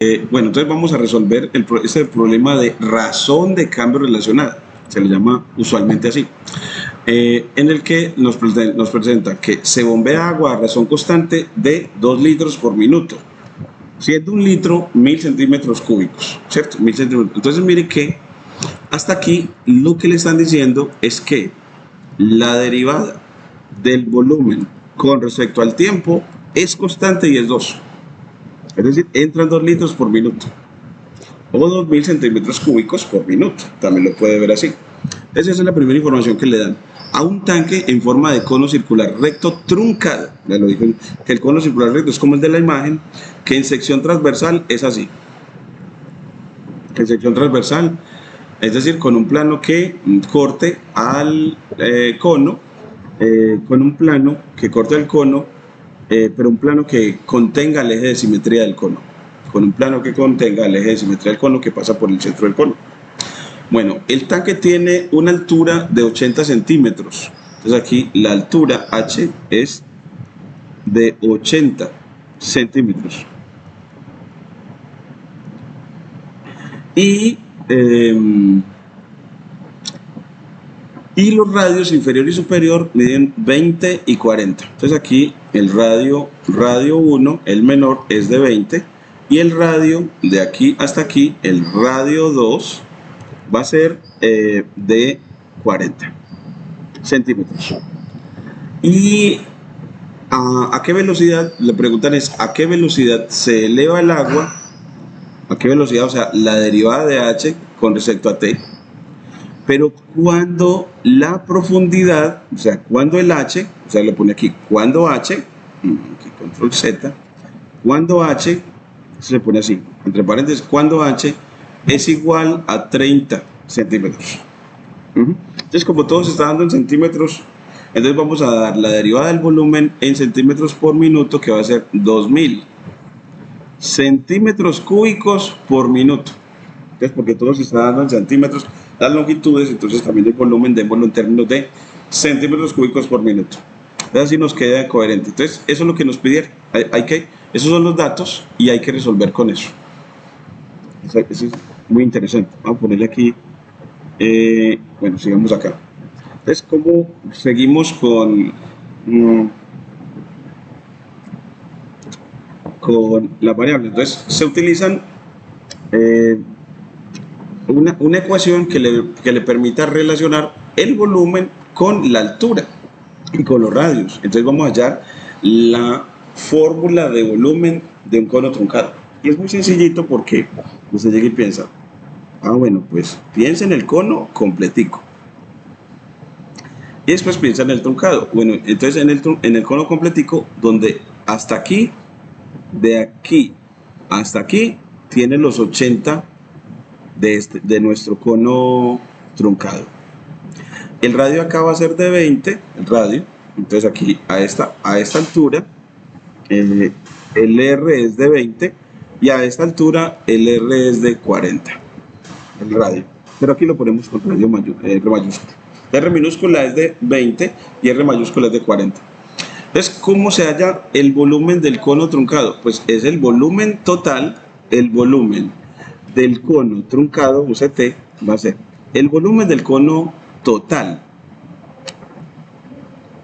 Bueno, entonces vamos a resolver este problema de razón de cambio relacionada. Se le llama usualmente así. En el que nos presenta que se bombea agua a razón constante de 2 litros por minuto. Siendo un litro, 1000 centímetros cúbicos, ¿cierto? 1000 centímetros. Entonces mire que hasta aquí lo que le están diciendo es que la derivada del volumen con respecto al tiempo es constante y es 2. Es decir, entran 2 litros por minuto. O 2000 centímetros cúbicos por minuto. También lo puede ver así. Esa es la primera información que le dan a un tanque en forma de cono circular recto truncado. Ya lo dije, que el cono circular recto es como el de la imagen, que en sección transversal es así. Que en sección transversal, es decir, con un plano que corte al cono, con un plano que corte el cono, pero un plano que contenga el eje de simetría del cono. Con un plano que contenga el eje de simetría del cono que pasa por el centro del cono. Bueno, el tanque tiene una altura de 80 centímetros. Entonces aquí la altura H es de 80 centímetros. Y los radios inferior y superior miden 20 y 40. Entonces aquí el radio 1, el menor, es de 20. Y el radio de aquí hasta aquí, el radio 2, va a ser de 40 centímetros. Y ¿a qué velocidad? Le preguntan es ¿a qué velocidad se eleva el agua? ¿A qué velocidad? O sea, la derivada de H con respecto a T. Pero cuando la profundidad, o sea, cuando el H, o sea, le pone aquí, cuando H, aquí control Z, cuando H, se le pone así, entre paréntesis, cuando H es igual a 30 centímetros. Entonces, como todo se está dando en centímetros, entonces vamos a dar la derivada del volumen en centímetros por minuto, que va a ser 2000 centímetros cúbicos por minuto. Entonces, porque todo se está dando en centímetros, las longitudes, entonces también el volumen démoslo en términos de centímetros cúbicos por minuto. Entonces así nos queda coherente. Entonces eso es lo que nos pidieron. Esos son los datos y hay que resolver con eso. Eso es muy interesante. Vamos a ponerle aquí, bueno, sigamos acá. Entonces, ¿cómo seguimos con las variables? Entonces se utilizan una ecuación que le permita relacionar el volumen con la altura y con los radios. Entonces vamos a hallar la fórmula de volumen de un cono truncado. Y es muy sencillito porque usted llega y piensa, bueno, pues piensa en el cono completico. Y después piensa en el truncado. Bueno, entonces en el cono completico, donde hasta aquí, de aquí hasta aquí, tiene los 80 de nuestro cono truncado. El radio acá va a ser de 20, el radio. Entonces aquí a esta altura el R es de 20 y a esta altura el R es de 40, el radio. Pero aquí lo ponemos con R mayúscula. R minúscula es de 20 y R mayúscula es de 40. Entonces, ¿cómo se halla el volumen del cono truncado? Pues es el volumen total, el volumen del cono truncado, UCT, va a ser el volumen del cono total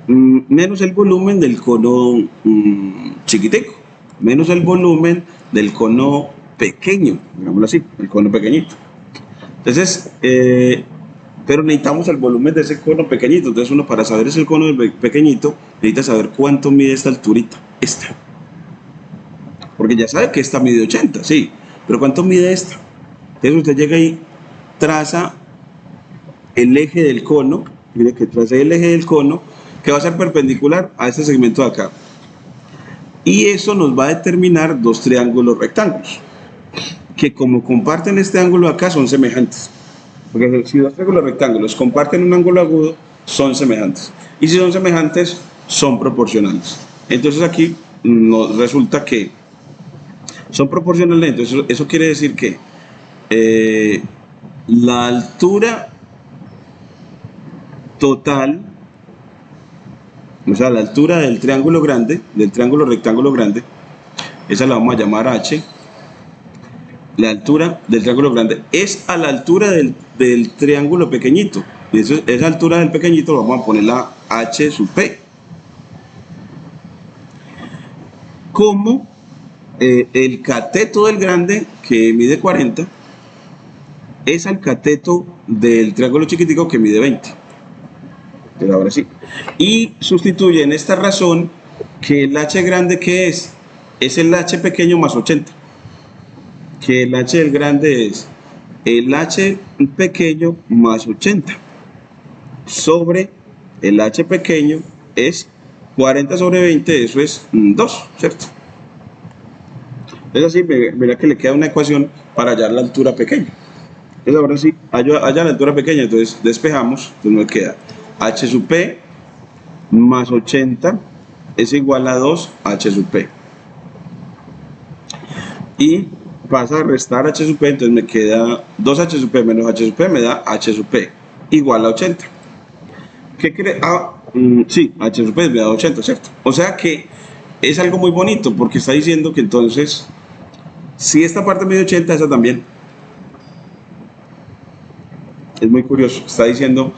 menos el volumen del cono chiquitico, menos el volumen del cono pequeño, digámoslo así, el cono pequeñito. Entonces, pero necesitamos el volumen de ese cono pequeñito. Entonces uno, para saber ese cono pequeñito, necesita saber cuánto mide esta alturita, esta. Porque ya sabe que esta mide 80, sí, pero ¿cuánto mide esta? Entonces usted llega y traza el eje del cono, mire que traza el eje del cono, que va a ser perpendicular a este segmento de acá. Y eso nos va a determinar dos triángulos rectángulos, que como comparten este ángulo acá, son semejantes. Porque si dos triángulos rectángulos comparten un ángulo agudo, son semejantes. Y si son semejantes, son proporcionales. Entonces aquí nos resulta que son proporcionales. Entonces eso quiere decir que la altura total, o sea, la altura del triángulo grande, del triángulo rectángulo grande, esa la vamos a llamar H, La altura del triángulo grande es a la altura del triángulo pequeñito. Y esa altura del pequeñito vamos a poner la h sub p. Como el cateto del grande, que mide 40, es al cateto del triángulo chiquitico, que mide 20. Entonces ahora sí. Y sustituye en esta razón que el h grande, ¿qué es? Es el h pequeño más 80. Que el h del grande es el h pequeño más 80 sobre el h pequeño es 40 sobre 20, eso es 2, ¿cierto? Es así, mira que le queda una ecuación para hallar la altura pequeña. Entonces ahora sí, halla la altura pequeña, entonces despejamos, entonces nos queda h sub p más 80 es igual a 2h sub p. Y pasa a restar h sub p, entonces me queda 2h sub p menos h sub p me da h sub p igual a 80. ¿Qué cree? Sí, h sub p me da 80, ¿cierto? O sea que es algo muy bonito porque está diciendo que entonces, si esta parte mide 80, esa también. Es muy curioso, está diciendo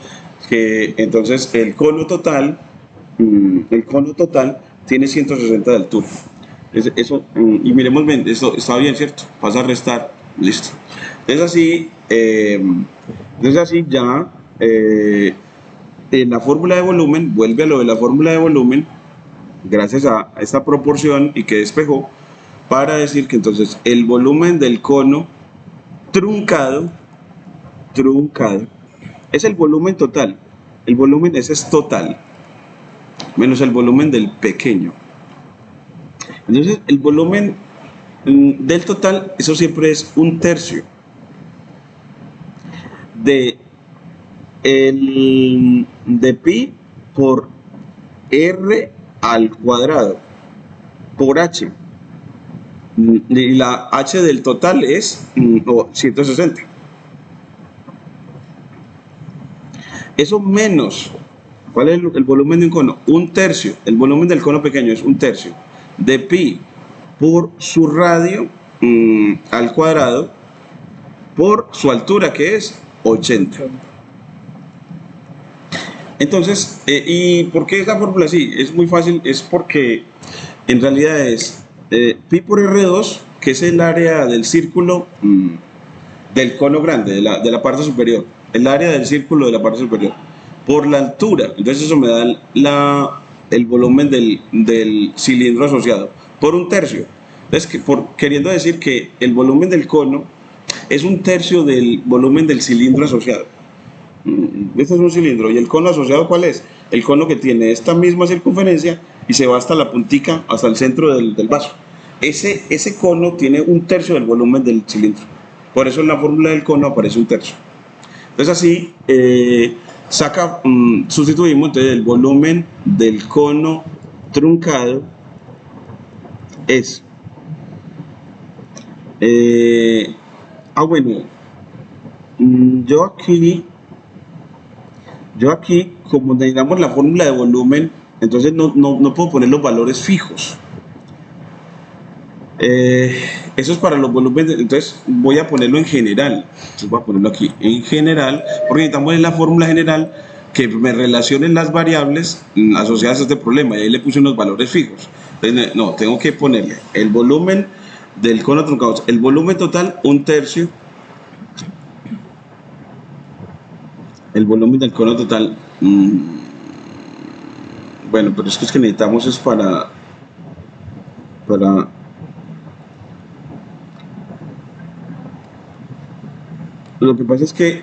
que entonces el cono total tiene 160 de altura. Eso, y miremos bien, esto está bien, ¿cierto? Pasa a restar, listo. Entonces así ya en la fórmula de volumen, vuelve a lo de la fórmula de volumen, gracias a esta proporción y que despejó, para decir que entonces el volumen del cono truncado es el volumen total. El volumen ese es total, menos el volumen del pequeño. Entonces el volumen del total, eso siempre es un tercio de pi por r al cuadrado por h. Y la h del total es 160. Eso menos, ¿cuál es el volumen de un cono? Un tercio. El volumen del cono pequeño es un tercio de pi por su radio al cuadrado por su altura, que es 80. Entonces, ¿y por qué esta fórmula así? Es muy fácil, es porque en realidad es pi por r2, que es el área del círculo del cono grande, de la parte superior, el área del círculo de la parte superior, por la altura. Entonces eso me da el volumen del cilindro asociado, por un tercio. Entonces, queriendo decir que el volumen del cono es un tercio del volumen del cilindro asociado. Este es un cilindro, ¿y el cono asociado cuál es? El cono que tiene esta misma circunferencia y se va hasta la puntica, hasta el centro del vaso. Ese cono tiene un tercio del volumen del cilindro. Por eso en la fórmula del cono aparece un tercio. Entonces así sustituimos, entonces el volumen del cono truncado es bueno, yo aquí, como necesitamos la fórmula de volumen, entonces no puedo poner los valores fijos. Eso es para los volúmenes, entonces voy a ponerlo en general. Entonces voy a ponerlo aquí en general, porque necesitamos en la fórmula general que me relacionen las variables asociadas a este problema, y ahí le puse unos valores fijos. Entonces, no, tengo que ponerle el volumen del cono truncado, el volumen total, un tercio. El volumen del cono total, bueno, pero es que necesitamos es para lo que pasa es que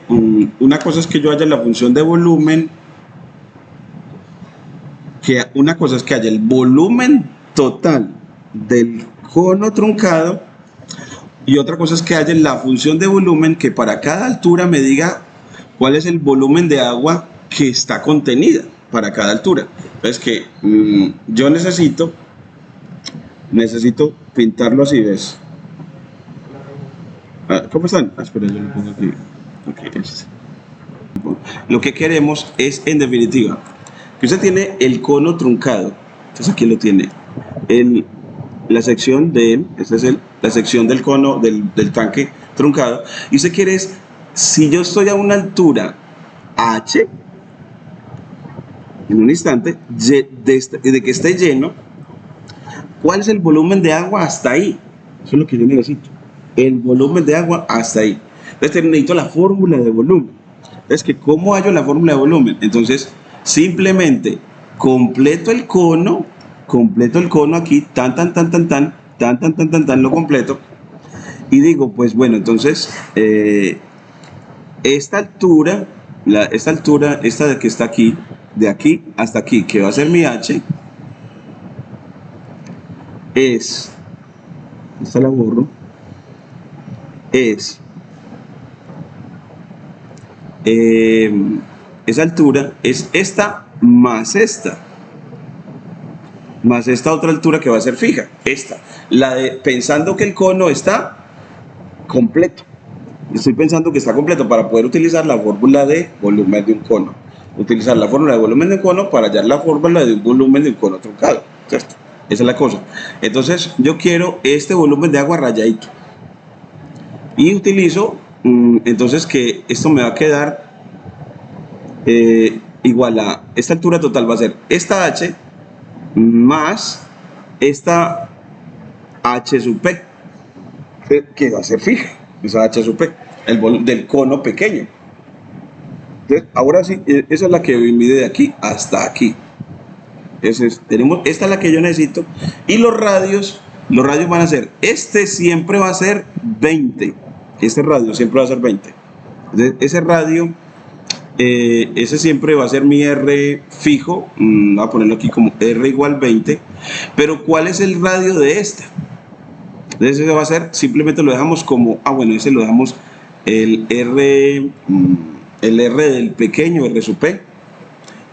una cosa es que yo haya la función de volumen, una cosa es que haya el volumen total del cono truncado, y otra cosa es que haya la función de volumen que para cada altura me diga cuál es el volumen de agua que está contenida para cada altura. Entonces que yo necesito pintarlo así, ¿ves? ¿Cómo están? Espera, yo lo pongo aquí. Okay, lo que queremos es, en definitiva, que usted tiene el cono truncado. Entonces aquí lo tiene. La sección de él, esta es la sección del cono del tanque truncado, y usted quiere es, si yo estoy a una altura H, en un instante, de que esté lleno, ¿cuál es el volumen de agua hasta ahí? Eso es lo que yo necesito. El volumen de agua hasta ahí. Entonces necesito la fórmula de volumen. Entonces, ¿cómo hallo la fórmula de volumen? Entonces, simplemente completo el cono aquí, lo completo. Y digo, pues bueno, entonces, esta altura, esta de que está aquí, de aquí hasta aquí, que va a ser mi H, esta la borro, esa altura es esta más esta otra altura que va a ser fija, pensando que el cono está completo. Estoy pensando que está completo para poder utilizar la fórmula de volumen de un cono. Utilizar la fórmula de volumen de un cono para hallar la fórmula de un volumen de un cono truncado, ¿cierto? Esa es la cosa. Entonces yo quiero este volumen de agua rayadito. Y utilizo, entonces que esto me va a quedar igual a esta altura total, va a ser esta H más esta H sub P, que va a ser fija, esa H sub P, el volumen del cono pequeño. Entonces, ahora sí, esa es la que mide de aquí hasta aquí. Entonces, esta es la que yo necesito. Y los radios van a ser, este siempre va a ser 20. Este radio siempre va a ser 20. Entonces, ese radio, ese siempre va a ser mi R fijo. Voy a ponerlo aquí como R igual 20. Pero ¿cuál es el radio de esta? Entonces, ese va a ser, simplemente lo dejamos como, ese lo dejamos el R del pequeño, R sub P.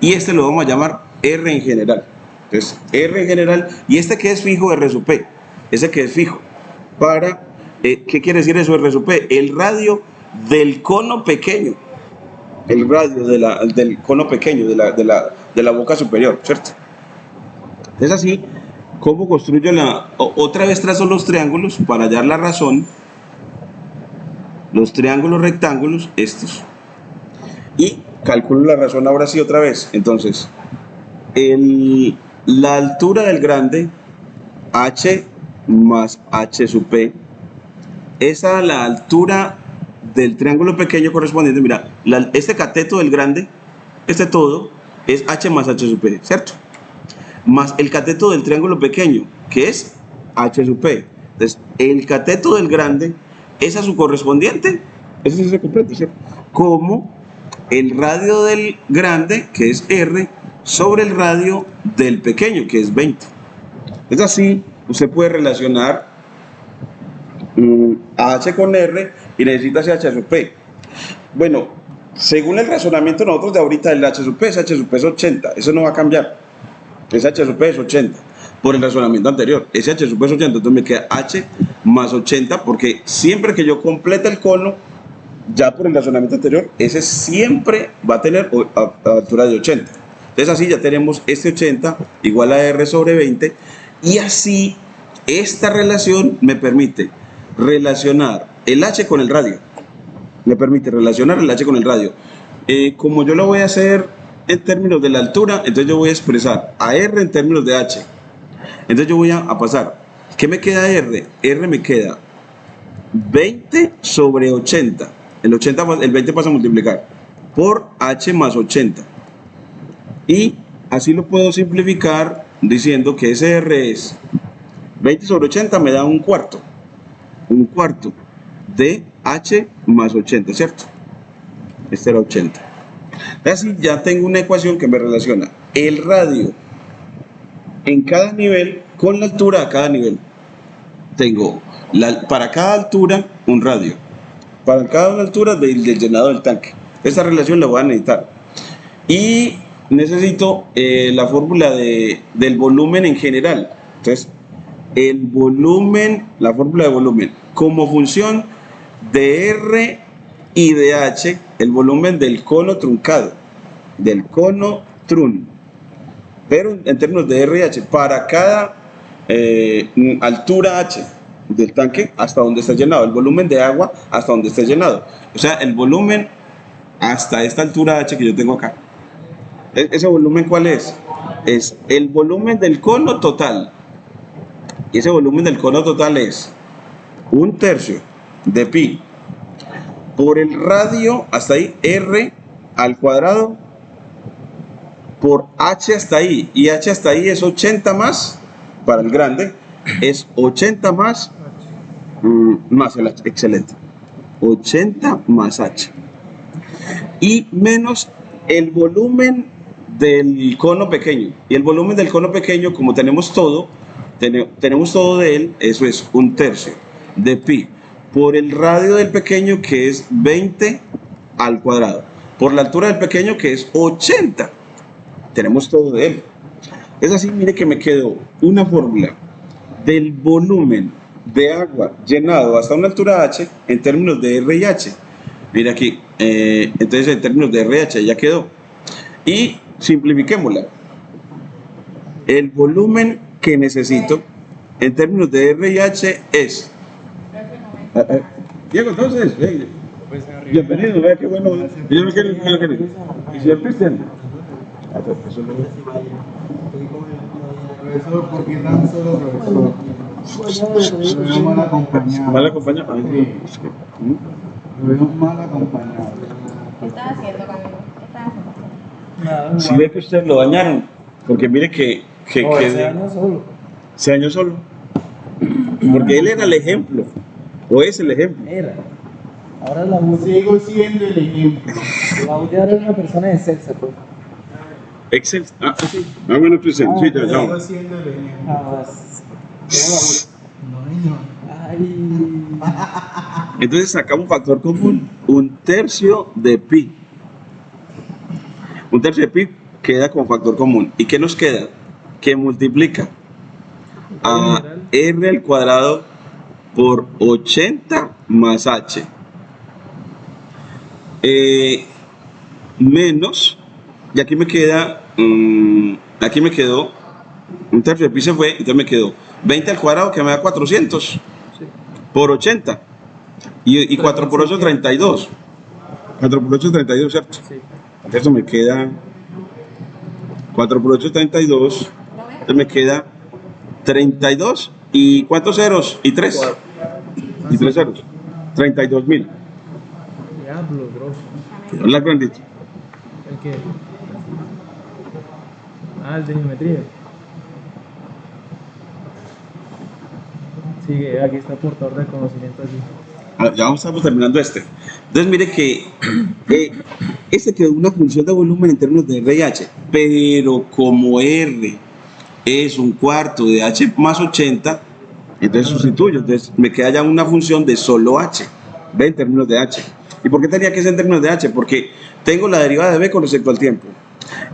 Y este lo vamos a llamar R en general. Entonces, R en general, y este que es fijo, R sub P, ese que es fijo, para, ¿qué quiere decir eso, R sub P? El radio del cono pequeño, el radio del cono pequeño, de la boca superior, ¿cierto? Es así como construyo otra vez trazo los triángulos para hallar la razón, los triángulos rectángulos, estos, y calculo la razón ahora sí otra vez. Entonces, la altura del grande, H más H sub P, esa es la altura del triángulo pequeño correspondiente. Mira, este cateto del grande, este todo, es H más H sub P, ¿cierto? Más el cateto del triángulo pequeño, que es H sub P. Entonces, el cateto del grande es a su correspondiente, eso sí se completa, ¿cierto? Como el radio del grande, que es R, sobre el radio del pequeño, que es 20. Es así, usted puede relacionar H con R y necesita ese H sub P. Bueno, según el razonamiento nosotros de ahorita, el H sub P es 80, eso no va a cambiar. Ese H sub P es 80, por el razonamiento anterior. Ese H sub P es 80, entonces me queda H más 80, porque siempre que yo complete el cono, ya por el razonamiento anterior, ese siempre va a tener a altura de 80. Entonces así ya tenemos este 80 igual a R sobre 20, y así esta relación me permite relacionar el H con el radio. Como yo lo voy a hacer en términos de la altura, entonces yo voy a expresar a R en términos de H. Entonces yo voy a pasar, ¿qué me queda R? R me queda 20 sobre 80. El 20 pasa a multiplicar por H más 80. Y así lo puedo simplificar diciendo que ese R es 20 sobre 80, me da un cuarto de H más 80, ¿cierto? Este era 80. Así ya tengo una ecuación que me relaciona el radio en cada nivel con la altura a cada nivel. Tengo para cada altura un radio, para cada altura del llenado del tanque. Esta relación la voy a necesitar. Y necesito la fórmula del volumen en general. Entonces, el volumen, la fórmula de volumen, como función de R y de H, el volumen del cono truncado, del cono trun. Pero en términos de R y H, para cada altura H, del tanque hasta donde está llenado, el volumen de agua hasta donde esté llenado. O sea, el volumen hasta esta altura H que yo tengo acá. ¿Ese volumen cuál es? Es el volumen del cono total. Y ese volumen del cono total es 1/3 de pi por el radio hasta ahí, r al cuadrado, por h hasta ahí. Y h hasta ahí es 80 más, para el grande, es 80 más, más el h, excelente. 80 más h. Y menos el volumen del cono pequeño. Y el volumen del cono pequeño, como tenemos todo de él, eso es 1/3 de pi por el radio del pequeño, que es 20 al cuadrado, por la altura del pequeño, que es 80. Tenemos todo de él. Es así, mire que me quedó una fórmula del volumen de agua llenado hasta una altura h en términos de R y H. Mira aquí, entonces en términos de R y H ya quedó. Y simplifiquémosla. El volumen que necesito en términos de R y H es... Diego, entonces, bienvenido, vea qué bueno. Yo no quiero, ¿y si el Cristian? Profesor, ¿por qué tan solo profesor? Lo veo mal acompañado. ¿Mal acompañado? Lo veo mal acompañado. ¿Qué estás haciendo, Camilo? ¿Qué estás haciendo? Si ve que ustedes lo dañaron, porque mire que Se dañó solo. se dañó solo. Porque él era el ejemplo, o es el ejemplo. Era. Ahora la UD. Sigo siendo el ejemplo. La UD ahora es una persona de sexo, pues. Excel. Sí. Bueno, present. Sí, ya, Sigo ya. siendo el ejemplo. Jamás. No, niño. Ay. Entonces sacamos factor común, 1/3 de pi. 1/3 de pi queda con factor común. ¿Y qué nos queda? Que multiplica a r al cuadrado por 80 más h. Menos, y aquí me queda, aquí me quedó, 1/3 de pi se fue, entonces me quedó 20 al cuadrado, que me da 400 por 80. Y 4 por 8, 32. 4 por 8, 32, ¿cierto? Sí. Eso me queda 4 por 8, 32. Entonces me queda 32. ¿Y cuántos ceros? Y 3. Y 3 ceros. 32.000. Diablo, bro. Quedó la grandita. ¿El qué? Ah, el de geometría. Sigue, aquí está el portador del conocimiento allí. Ya estamos terminando este. Entonces mire que este quedó una función de volumen en términos de R y H, pero como R es 1/4 de H más 80, entonces sustituyo, entonces me queda ya una función de solo H, B en términos de H. ¿Y por qué tenía que ser en términos de H? Porque tengo la derivada de B con respecto al tiempo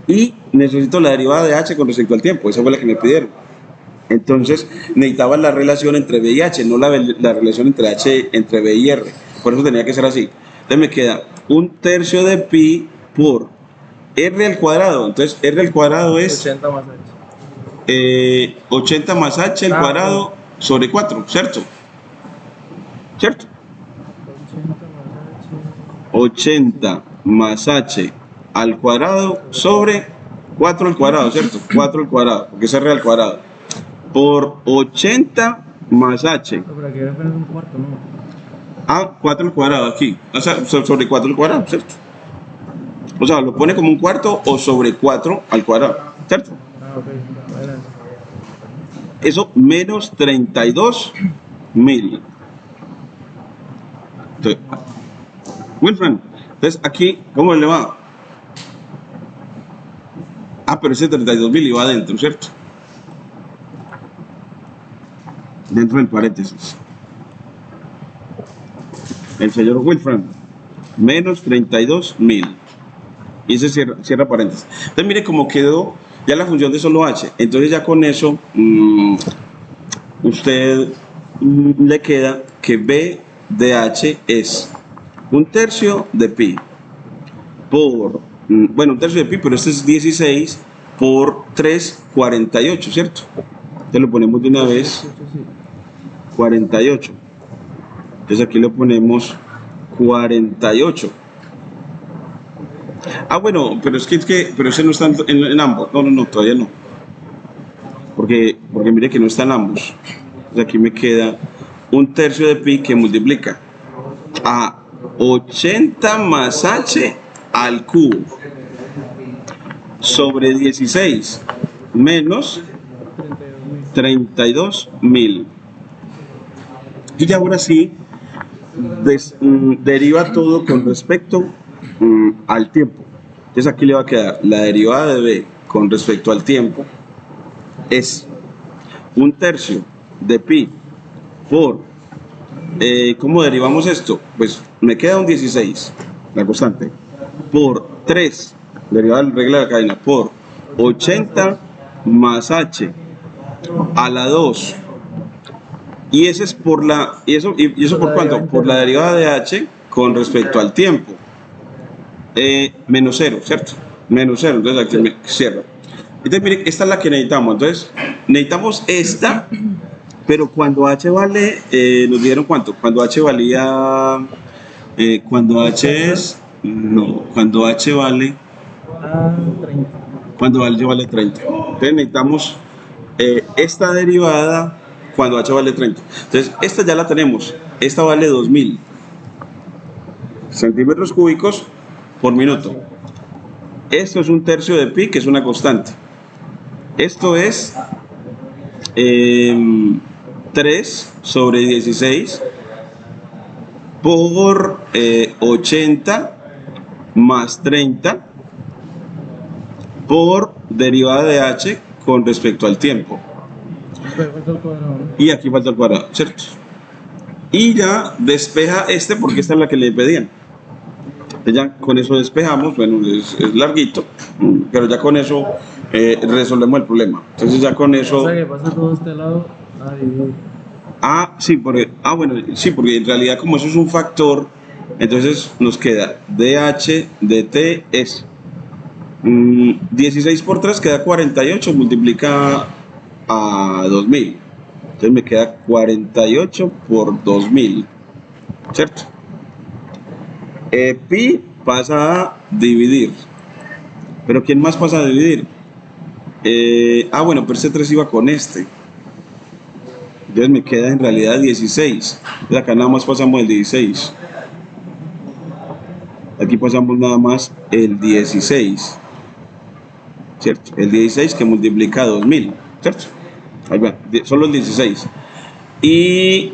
y necesito la derivada de H con respecto al tiempo, esa fue la que me pidieron. Entonces necesitaba la relación entre B y H, no la relación entre H, entre B y R. Por eso tenía que ser así. Entonces me queda 1/3 de pi por R al cuadrado. Entonces R al cuadrado es 80 más H. 80 más H al cuadrado sobre 4, ¿cierto? ¿Cierto? 80 más H al cuadrado sobre 4 al cuadrado, ¿cierto? 4 al cuadrado, porque es R al cuadrado. Por 80 más H. No, pero aquí apenas un cuarto, ¿no? Ah, 4 al cuadrado aquí. O sea, sobre 4 al cuadrado, ¿cierto? O sea, lo pone como un cuarto o sobre 4 al cuadrado, ¿cierto? Ah, ok. Adelante. Eso menos 32.000. Entonces, Wilfran, entonces aquí, ¿cómo le va? Ah, pero ese 32.000 iba adentro, ¿cierto? Dentro del paréntesis. El señor Wilfran, menos 32.000. Y ese cierra paréntesis. Entonces mire cómo quedó ya la función de solo h. Entonces ya con eso usted le queda que b de h es 1/3 de pi por, bueno, 1/3 de pi, pero este es 16 por 3, 48, ¿cierto? Entonces lo ponemos de una vez. 48. Entonces aquí le ponemos 48. Ah, bueno, pero pero ese no está en ambos. No, todavía no. Porque mire que no está en ambos. Entonces aquí me queda un tercio de pi que multiplica a 80 más h al cubo sobre 16 menos 32.000. Y ya ahora sí deriva todo con respecto al tiempo. Entonces aquí le va a quedar la derivada de b con respecto al tiempo es un tercio de pi por, ¿cómo derivamos esto? Pues me queda un 16, la constante, por 3, derivada de la regla de la cadena, por 80 más h a la 2. Y ese es por la, ¿y eso por cuánto? Por la derivada de h con respecto al tiempo. Menos 0, ¿cierto? Menos 0, entonces aquí me cierro. Entonces, miren, esta es la que necesitamos. Entonces, necesitamos esta, pero cuando h vale, nos dieron cuánto. Cuando h valía, cuando h es, no, cuando h vale, 30. cuando h vale 30. Entonces, necesitamos esta derivada cuando h vale 30. Entonces, esta ya la tenemos. Esta vale 2000 centímetros cúbicos por minuto. Esto es un tercio de pi, que es una constante. Esto es 3 sobre 16 por 80 más 30 por derivada de h con respecto al tiempo. Y aquí falta el cuadrado, ¿cierto? Y ya despeja este, porque esta es la que le pedían. Ya con eso despejamos, bueno, es larguito, pero ya con eso resolvemos el problema. Entonces ya con eso... O sea que pasa todo este lado a dividir. Sí, porque en realidad como eso es un factor, entonces nos queda dh dt es 16 por 3 queda 48, multiplica a 2000. Entonces me queda 48 por 2000, ¿cierto? Pi pasa a dividir. ¿Pero quién más pasa a dividir? Bueno, pero este 3 iba con este. Entonces me queda en realidad 16. Entonces acá nada más pasamos el 16. Aquí pasamos nada más el 16. ¿Cierto? El 16 que multiplica 2000. ¿Cierto? Ahí va, solo el 16. Y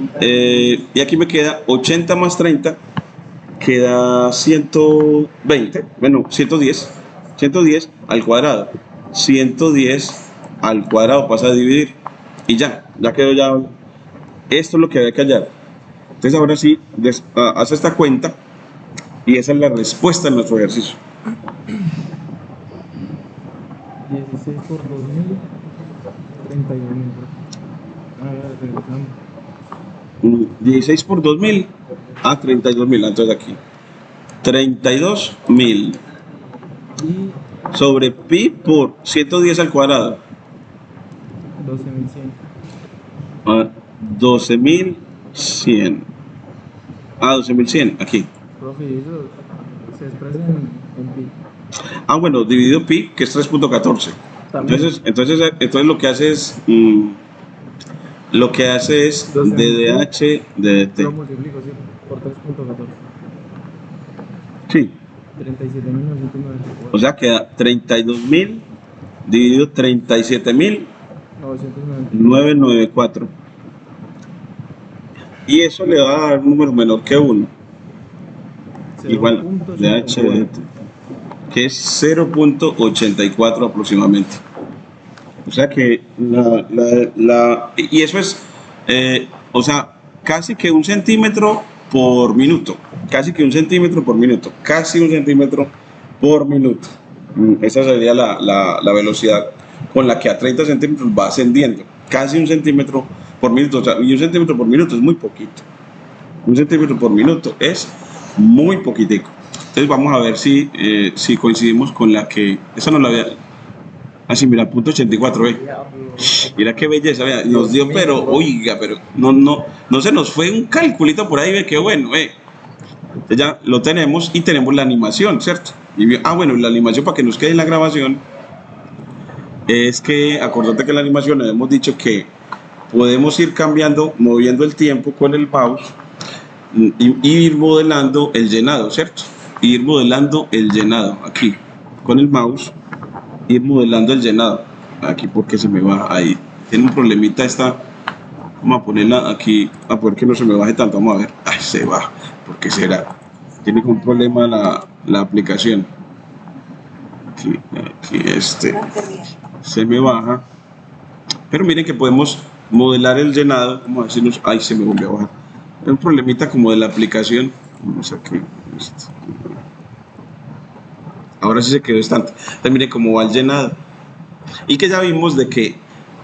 aquí me queda 80 más 30. Queda 120, bueno, 110 al cuadrado. 110 al cuadrado pasa a dividir. Y ya quedó ya. Esto es lo que había que hallar. Entonces ahora sí, hace esta cuenta. Y esa es la respuesta de nuestro ejercicio. 16 por 2000, 31.000. 16 por 2000 a 32.000. Entonces aquí 32.000 sobre pi por 110 al cuadrado 12.100. 12.100. 12.100 aquí. Profe, eso se expresa en pi. Bueno, dividido pi, que es 3.14. Entonces lo que hace es DDH de DT. Lo multiplico, ¿sí? Por 3.14. Sí. 37.994. O sea, queda 32.000 dividido 37.994. Y eso le va a dar un número menor que 1. Igual DH de DT, que es 0.84 aproximadamente. O sea que y eso es, o sea, casi que 1 centímetro por minuto, casi 1 centímetro por minuto. Esa sería la velocidad con la que a 30 centímetros va ascendiendo, casi 1 centímetro por minuto. O sea, y 1 centímetro por minuto es muy poquito. 1 centímetro por minuto es muy poquitico. Entonces vamos a ver si coincidimos con la que, esa no la había, Así, mira, punto 84, ve. Mira qué belleza, vea, nos dio, pero, oiga, pero no se nos fue un calculito por ahí, ve, qué bueno, ve. Entonces ya lo tenemos y tenemos la animación, ¿cierto? Bueno, la animación para que nos quede en la grabación es que, acordate que en la animación hemos dicho que podemos ir cambiando, moviendo el tiempo con el mouse y ir modelando el llenado, ¿cierto? Ir modelando el llenado aquí con el mouse, ir modelando el llenado aquí porque se me va ahí. Tiene un problemita esta. Vamos a ponerla aquí a poder que no se me baje tanto. Vamos a ver. Ay, se va. ¿Por qué será? Tiene un problema la aplicación. Aquí se me baja. Pero miren que podemos modelar el llenado. Vamos a decirnos. Ay, se me volvió a bajar. Es un problemita como de la aplicación. Vamos aquí. Ahora sí se quedó estante. Entonces miren cómo va el llenado. Y que ya vimos de que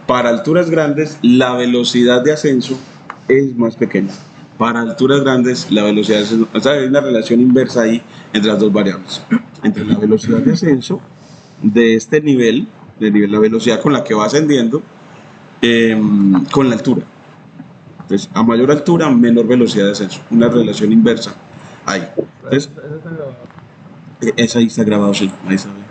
para alturas grandes la velocidad de ascenso es más pequeña. Para alturas grandes la velocidad de ascenso, o sea, hay una relación inversa ahí entre las dos variables. Entre la velocidad de ascenso de este nivel, la velocidad con la que va ascendiendo, con la altura. Entonces, a mayor altura, menor velocidad de ascenso. Una relación inversa ahí. Entonces, esa ahí está grabado, sí. Ahí está bien.